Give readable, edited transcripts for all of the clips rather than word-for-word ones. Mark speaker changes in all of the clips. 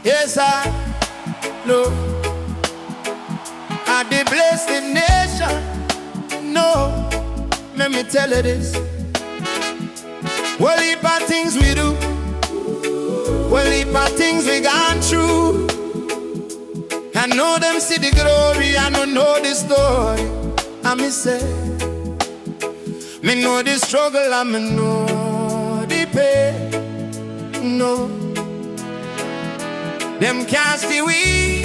Speaker 1: Yes, I know I'm the blessed nation. No, let me tell you this. Well, heap of things we do, well, heap of things we gone through. I know them see the glory, I don't know the story. I me say, me know the struggle, I me know the pain. No, them can't see we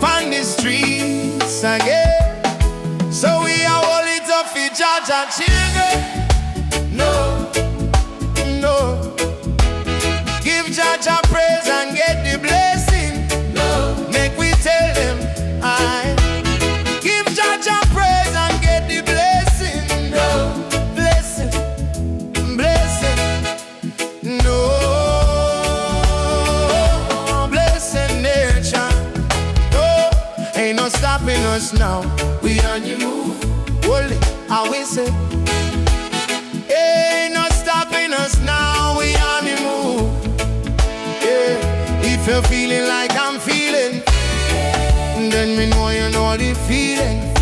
Speaker 1: on the streets again. So we are all it up for judge our children. No, no. Give judge a praise and get the blessing. No. Make we tell them I give judge a praise and get the blessing. No. Blessing, blessing. No. Ain't no stopping us now. We on the move. Hold it, I will say. Ain't no stopping us now. We on the move. Yeah. If you're feeling like I'm feeling, then me know you know the feeling.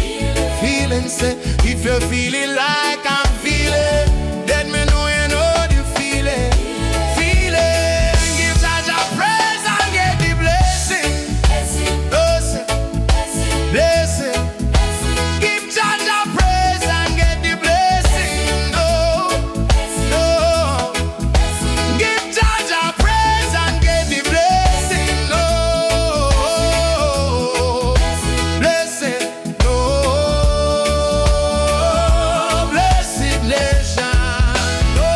Speaker 1: Feeling say. If you're feeling like I'm feeling, then me know you know the feeling. Feeling. Give Jah Jah praise and get the blessing. Blessing, give Jah Jah praise and get the blessing. No, no, give Jah Jah praise and get the blessing. No, blessing, no, blessed nation. No,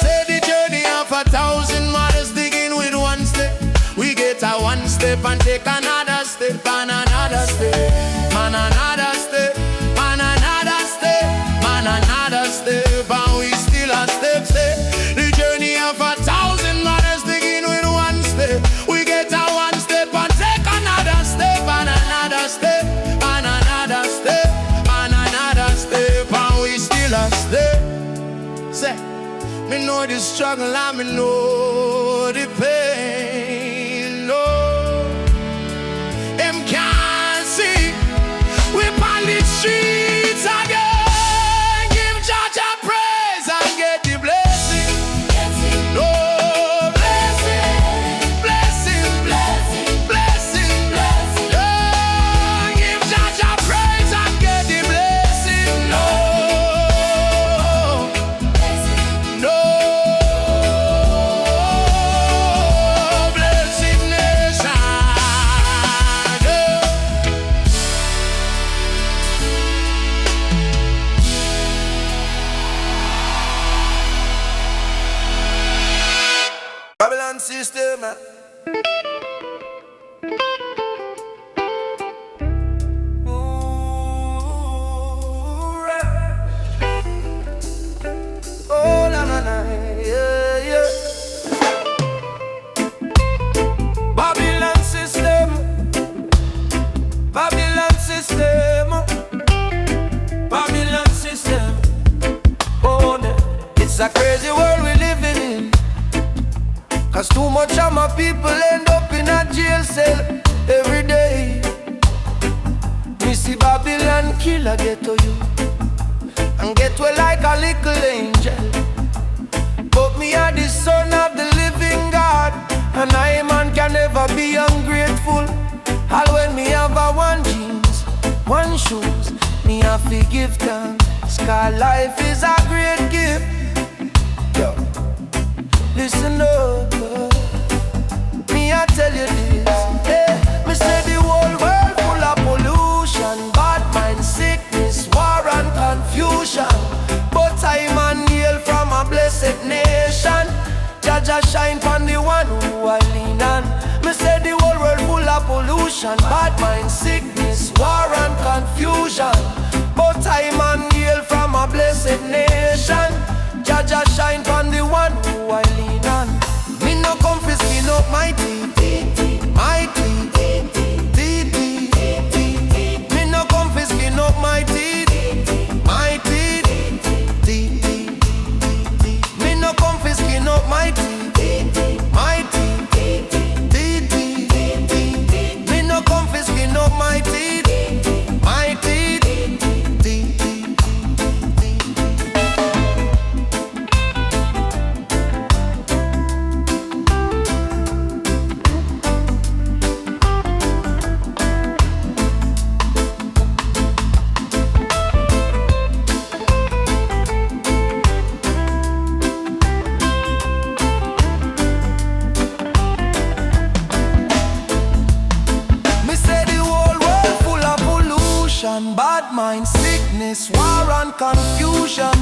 Speaker 1: say the journey of 1,000 miles begin with one step. We get a one step and take another step and another step. Man another step, man another step, man another step, and we still a step, step. The journey of 1,000 miles begin with one step. We get a one step and take another step, and another step, and another step, and another step, and we still a step. Say, me know the struggle and me know the pain. No, them can't see. We on the streets again. Give Jah Jah praise and get the blessing. No, blessing, blessing, blessing, blessing, blessing. Yeah, give Jah Jah praise and get the blessing. No, no, blessing nation. Babylon system. Oh, la, la, la, yeah, yeah. Babylon system. Babylon system. Babylon system. Oh, no. It's a crazy world we living in. Cause too much of my people end up in a jail cell every day. Me see Babylon killer get to you and get well like a little angel. But me are the son of the living God, and I man can never be ungrateful. All when me have a one jeans, one shoes, me have to give thanks. Cause life is a great gift. Yo. Listen up, me I tell you this. Hey, me say the whole world full of pollution, bad mind, sickness, war and confusion. But I man hail from a blessed nation. Jah Jah shine from the one who I lean on. Me say the whole world full of pollution, bad mind, sickness, war and confusion. But I man hail from a blessed nation. Jah Jah shine from the one who I lean on. Me no come fi skin up my teeth, my teeth, teeth. Me no come fi skin up my teeth, my teeth, teeth. Me no come fi skin up my confusion.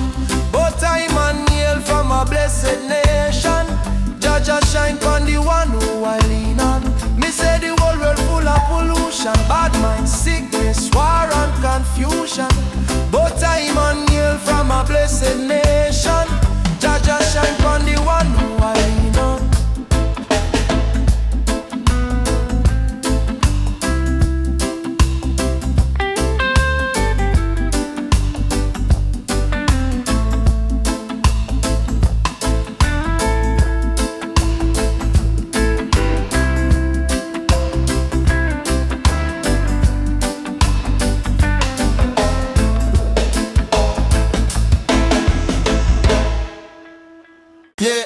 Speaker 1: But I'm a nail from a blessed nation. Jah shine on the one who I lean on. Me say the whole world full of pollution, bad mind, sickness, war and confusion. But I'm a nail from a blessed nation. Jah shine on the one who I lean on. Yeah.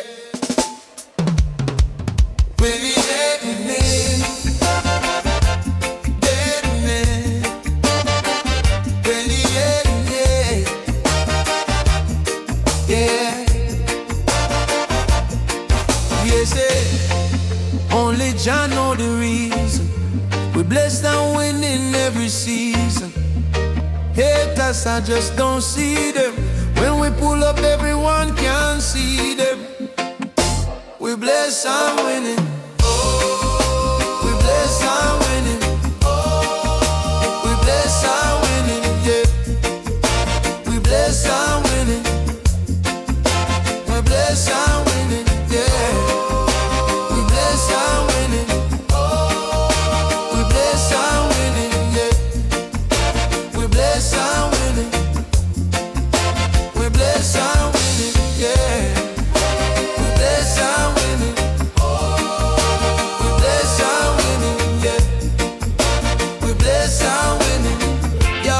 Speaker 1: Only Jah know the reason. We blessed and winning every season. Haters, I just don't see them. When we pull up, everyone can see them. We bless and winning. We bless and winning. We bless and winning, yeah. We bless and winning. We bless and winning, yeah. We bless and winning. We bless and winning, yeah. We bless and winning. We bless and winning, yeah. We bless and winning. We bless and winning, yeah. We bless and winning, yo.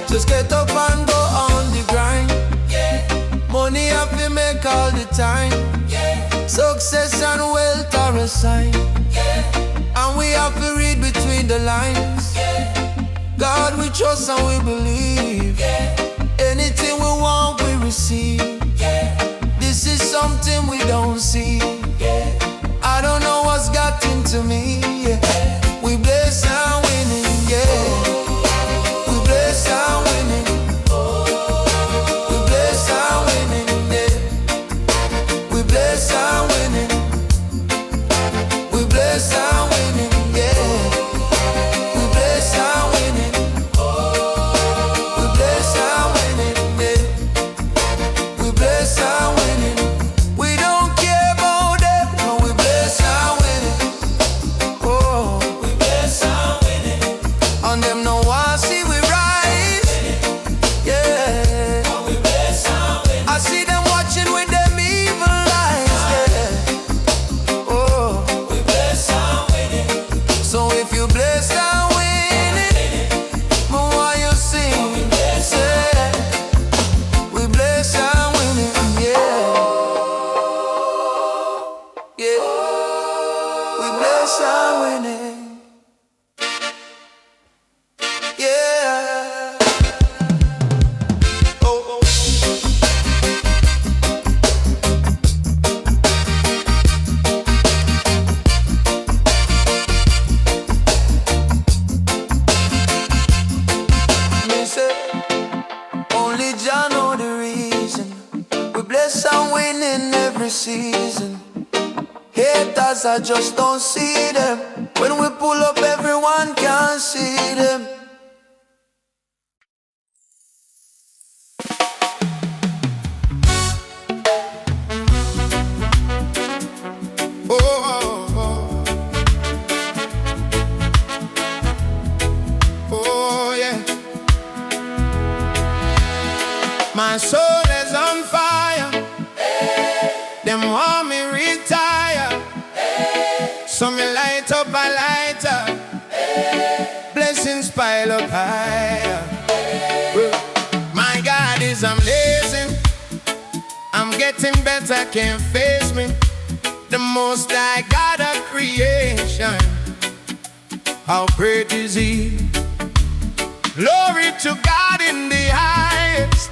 Speaker 1: Just get up and go on the grind. Money have to make all the time. Success and wealth are a sign. And we have to read between the lines. God we trust and we believe. Anything we want we receive. This is something we don't see. I don't know what's got into me. We bless and winning, yeah. We bless and winning. We bless and winning, yeah. We bless and winning. We bless and winning, yeah. We bless and winning. We bless and winning, yeah. We bless and winning. We don't care about them, no, we bless and winning. Oh, we bless and winning. On them no one see we rise, yeah. Oh, we bless and winning. I see them watching with them evil eyes, yeah. Oh, we bless and winning. So if you bless and winning, but why you sing? Yeah. We bless and winning, yeah. Yeah. We bless and winning, yeah. Oh, oh. Me say, only Jah know the reason. We bless and win in every season. Haters, I just don't see them. When we pull up, everyone can see them. Oh, oh, oh. Oh, yeah. My soul is on fire. Them want me retire. So me light up a lighter. Blessings pile up higher. My God is amazing. I'm getting better, can't face me. The most I got of creation. How great is He? Glory to God in the highest.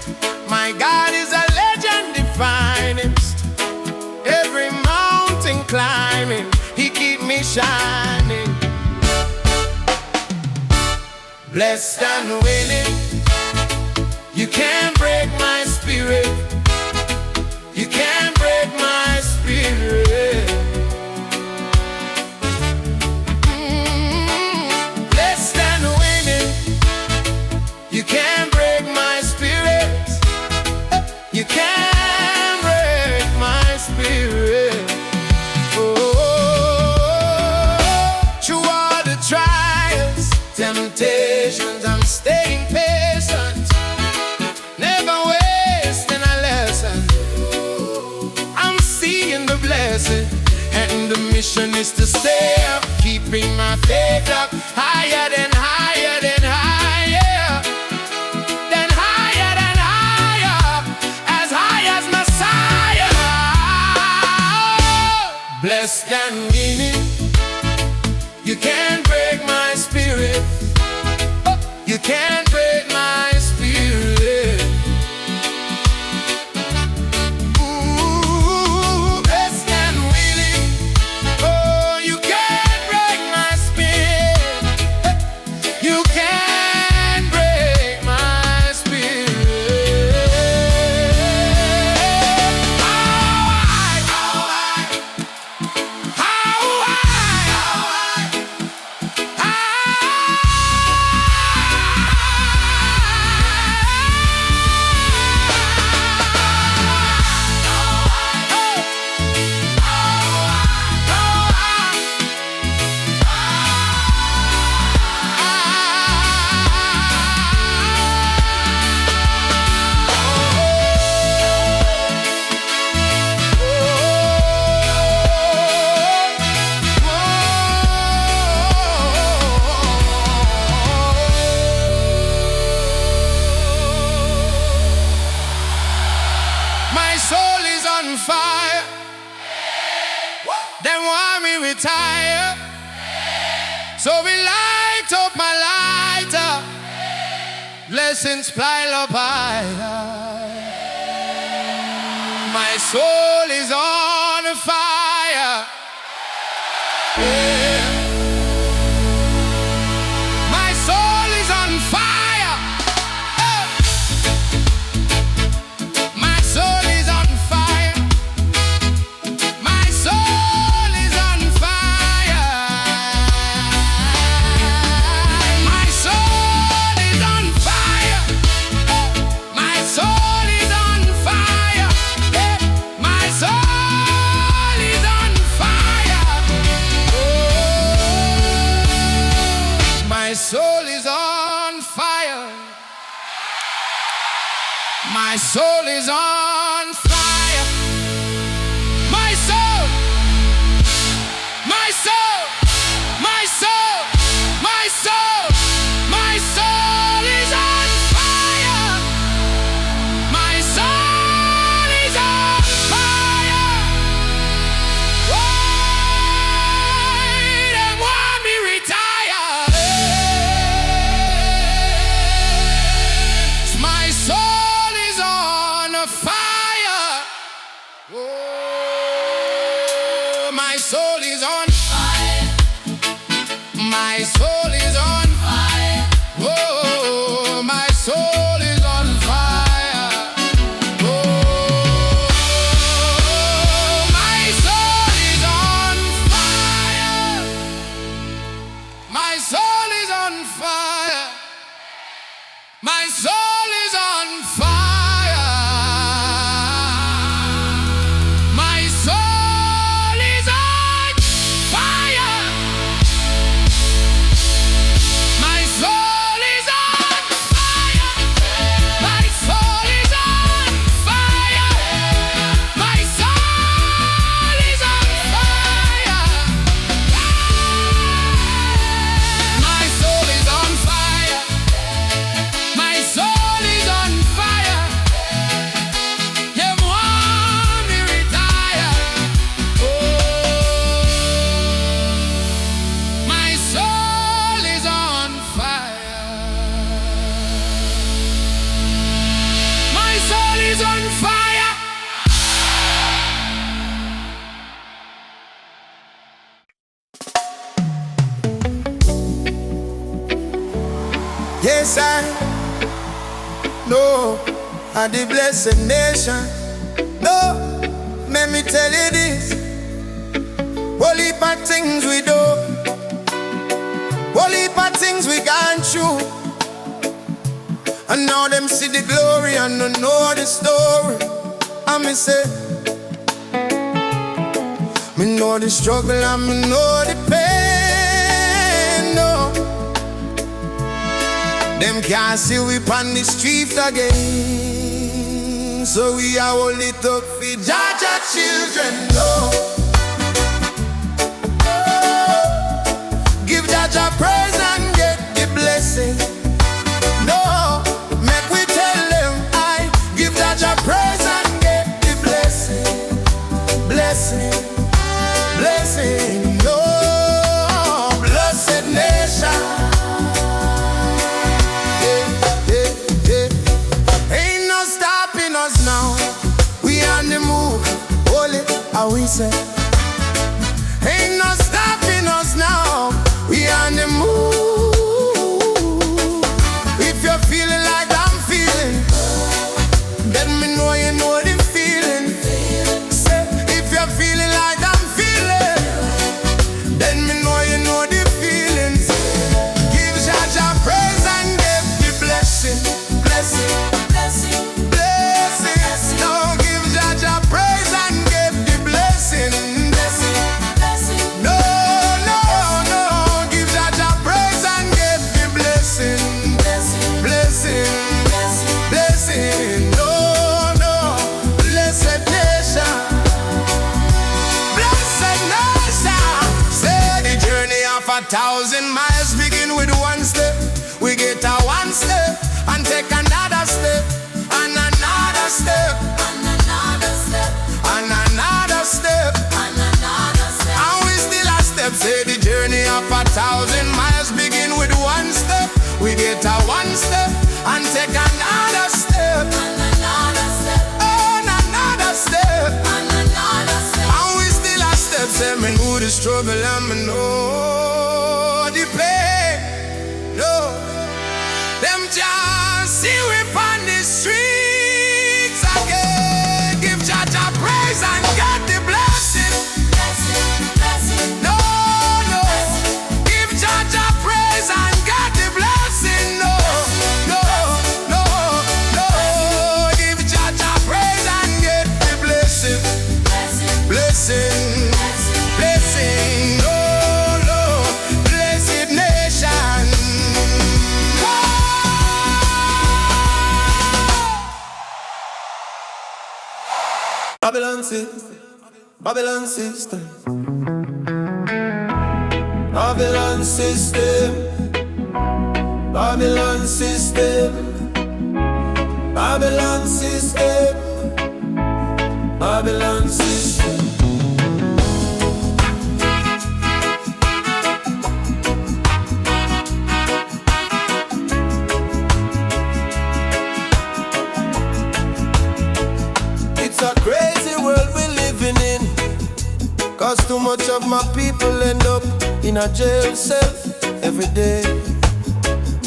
Speaker 1: My God is a legend definest. Every mountain climbing, He keep me shining. Blessed and winning, you can't mission is to stay up, keeping my faith up, higher than higher than higher, than higher than higher, as high as Messiah. Blessed and winning, you can't break my spirit. You can't break my spirit. Ooh, blessed and willing. Oh, you can't break my spirit. You can't break my spirit. How high? Fire. They want me retire, so we light up my lighter. Blessings pile up higher. My soul is on fire. Yeah. My soul is on fire. Oh. My soul is on fire. My soul is on fire. My soul is on fire. My soul, my soul, my soul, my soul, my soul is on fire. My soul is on fire. Why they want me retire? My soul is on fire. Oh, my soul is on fire. My soul is on fire. Oh, my soul is on fire. Oh, my soul is on fire. My soul is on fire. My soul is on fire. My soul is on fire. My soul is on fire. My soul is on fire. My soul is on fire. My soul is on fire. My soul is on fire. You want me retire? Oh, my soul is on fire. My soul is on fire. Yes, I know I'm the blessed nation. No, let me tell you this. Whole heap of things we do, whole heap of things we gone through, and now them see the glory and don't know the story. And me say, me know the struggle and me know the pain. No, them can't see we on the street again. So we are hold it up for Jaja children. No, Jah praise and get the blessing. No, make we tell them I give Jah praise and get the blessing. Blessing, blessing, oh, blessed nation. Ain't no stopping us now. We on the move, holy, how we say. Ain't no stopping us now. We on the move. If you're feeling like I'm feeling, let me know you know the feeling. Say, if you're feeling like I'm feeling, let me know you know the feelings. Give Jah praise and give the blessing. Blessing, blessing, blessing. No, give Jah praise and give the blessing. Blessing, blessing. No, no, no, give Jah praise and give the blessing. Blessing, blessing, blessing. No, no, blessed nation. Blessed nation. Say the journey of 1,000 miles begin with one step. We get a one step and take another step and another step and another step and another step and another step. And we still a step. Say the journey of 1,000 miles begin with one step. We get a one step and take another step and another step and another step and another step. And we still a step. Say me know the struggle and me know the pain. No, them just see we on the streets again. Give Jah praise and get the blessing. Blessing, blessing. No, no. Give Jah praise and get the blessing. No, no, no, no. Give Jah praise and get the blessing. Blessing, blessing, blessing. No, no. Blessed nation. Babylon system, Babylon system, Babylon system, Babylon system, Babylon system, Babylon system. It's a crazy world we're living in, 'cause too much of my people end up in a jail cell every day.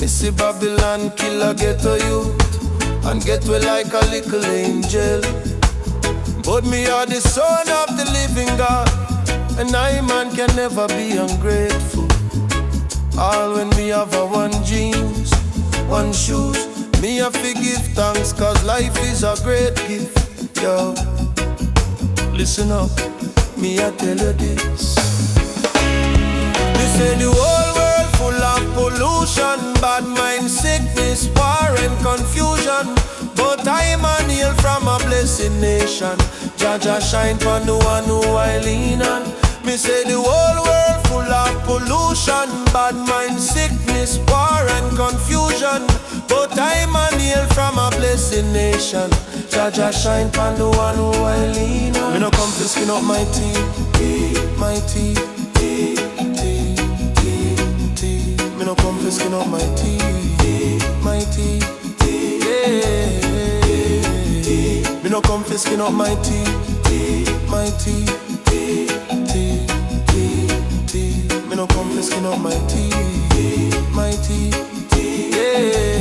Speaker 1: Me see Babylon kill a ghetto youth and get way like a little angel. But me are the son of the living God, and I man can never be ungrateful. All when me have a one jeans, one shoes, me have to give thanks, 'cause life is a great gift. Yo, listen up, me I tell you this. They say the whole world full of pollution, bad mind, sickness, war and confusion. But I'm an heal from a blessed nation. Jah shine from the one who I lean on. Me say the whole world full of pollution, bad mind, sickness, war and confusion. But I'm an heal from a blessed nation. Jah shine from the one who I lean on. Me no come to skin up my teeth, my teeth, teeth. Me no come to skin up my teeth, my teeth, yeah. Me no come to skin up my teeth, my teeth, teeth. Me no come to skin up my teeth, my teeth, yeah.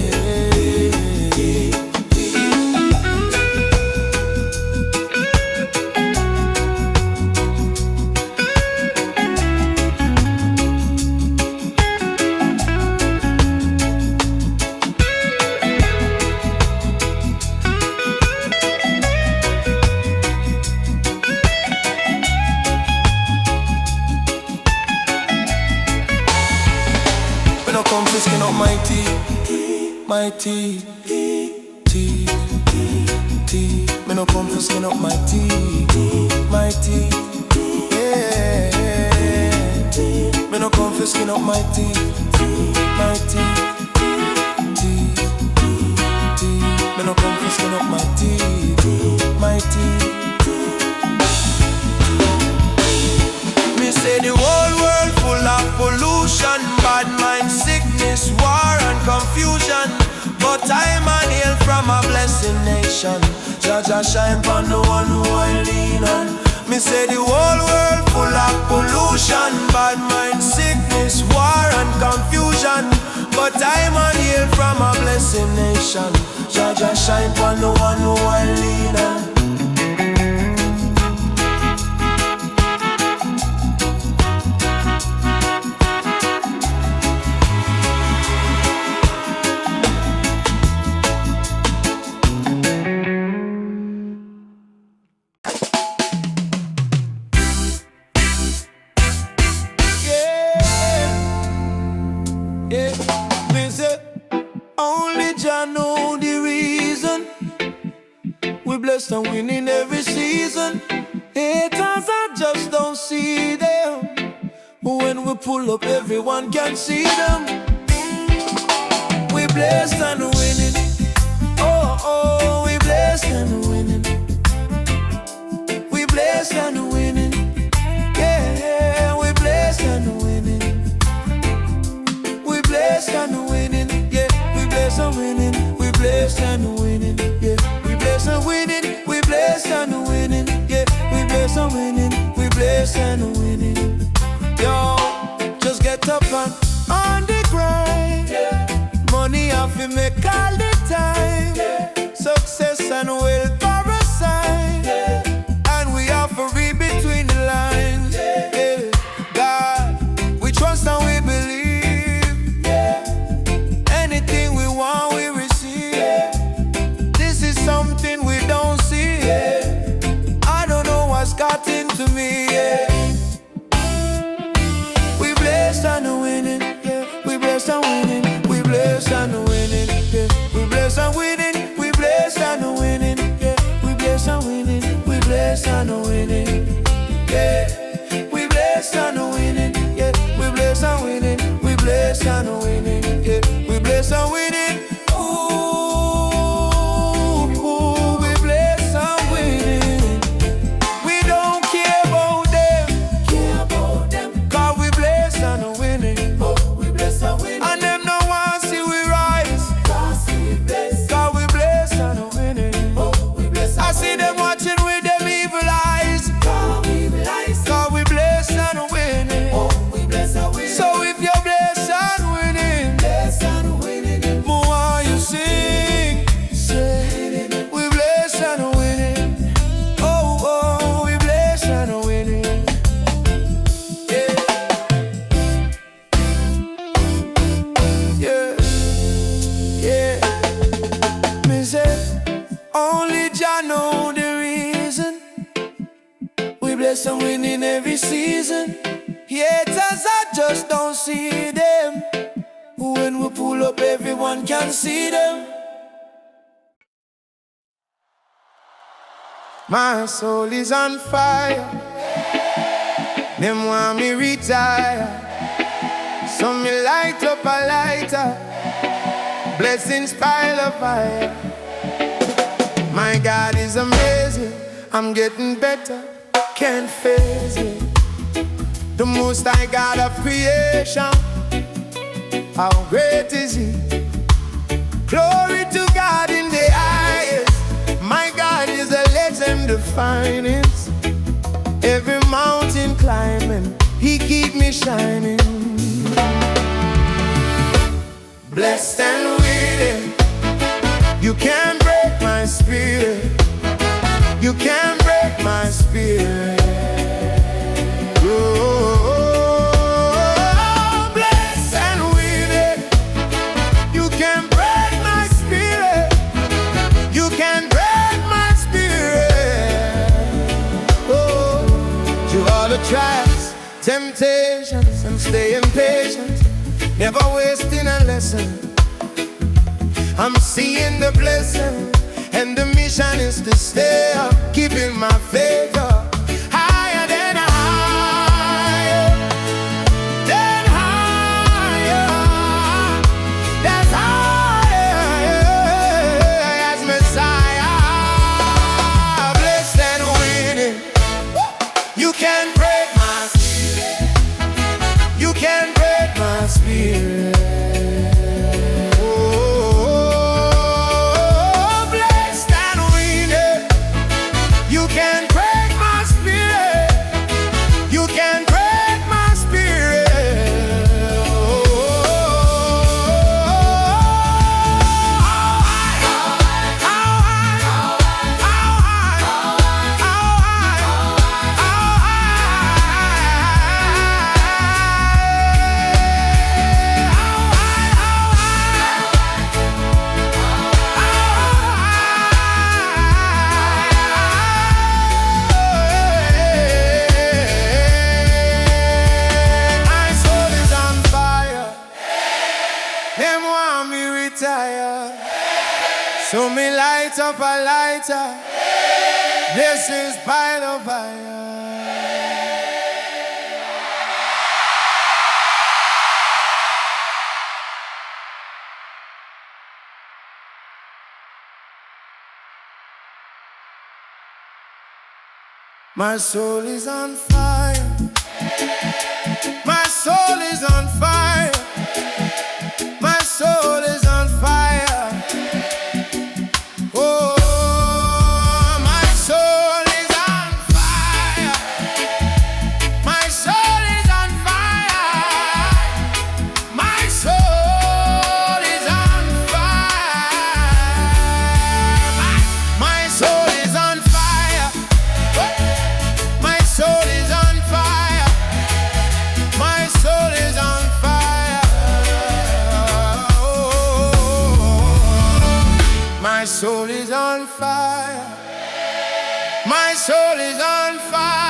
Speaker 1: Skin up my teeth, my teeth, teeth. Me no come to skin up my teeth, my teeth, yeah. Me no come for skin up my teeth, my teeth, teeth, teeth. Me no come for skin up my teeth, my teeth. Me say the whole world full of pollution, bad mind, sickness, war and confusion. But I'm an hail from a blessed nation. Jah shine pon the one who I lean on. Me say the whole world full of pollution, bad mind, sickness, war and confusion. But I'm an hail from a blessed nation. Jah shine pon the one who I lean on. And winning every season. Haters, I just don't see them. When we pull up, everyone can see them. We blessed and winning. Oh, oh, we blessed and winning. We blessed and winning. Yeah, we blessed and winning. We blessed and winning. Yeah, we blessed and winning. We blessed and winning. Yeah, we blessed and winning. We blessed and winning, yeah. We blessed and winning, we blessed and winning. Yo, just get up and on the grind, yeah. Money off you make all the time, yeah. Success and wealth are a sign, yeah. And we have to read between the lines, yeah. Yeah. God, we trust and we believe, yeah. Anything we want we receive, yeah. This is something we don't see, yeah. I don't know what's got into me, yeah. We blessed and winning, yeah. We blessed and winning, we blessed and winning, yeah. We blessed and winning, we blessed and winning, yeah. We blessed and winning, we blessed and winning, yeah. We blessed and winning, yeah. We blessed and winning, we blessed and winning, yeah. We blessed and winning. And winning every season. Haters, I just don't see them. When we pull up, everyone can see them. My soul is on fire. Them want me retire. So me light up a lighter. Blessings pile of fire. My God is amazing. I'm getting better. Can't face it. The most high God of creation, how great is He? Glory to God in the highest. My God is a legend defining. Every mountain climbing, He keep me shining. Blessed and winning. You can't break my spirit. You can't break my spirit. Oh, blessed and winning. You can't break my spirit. You can't break my spirit. Oh, through all the trials, temptations, and staying patient, never wasting a lesson. I'm seeing the blessing. And the mission is to stay up, keeping my faith up, higher than higher. can't break my spirit. You can't break my spirit. Oh, blessed and winning. You can't break my spirit. You can't break my spirit. Them want me retire, so me light up a lighter. This is by the fire. My soul is on fire. My soul is on fire. My soul is on fire. Oh, my soul is on fire. My soul is on fire. My soul is on fire. My soul is on fire. My soul is on fire. My soul is on fire. My soul is on fire. My soul is on fire.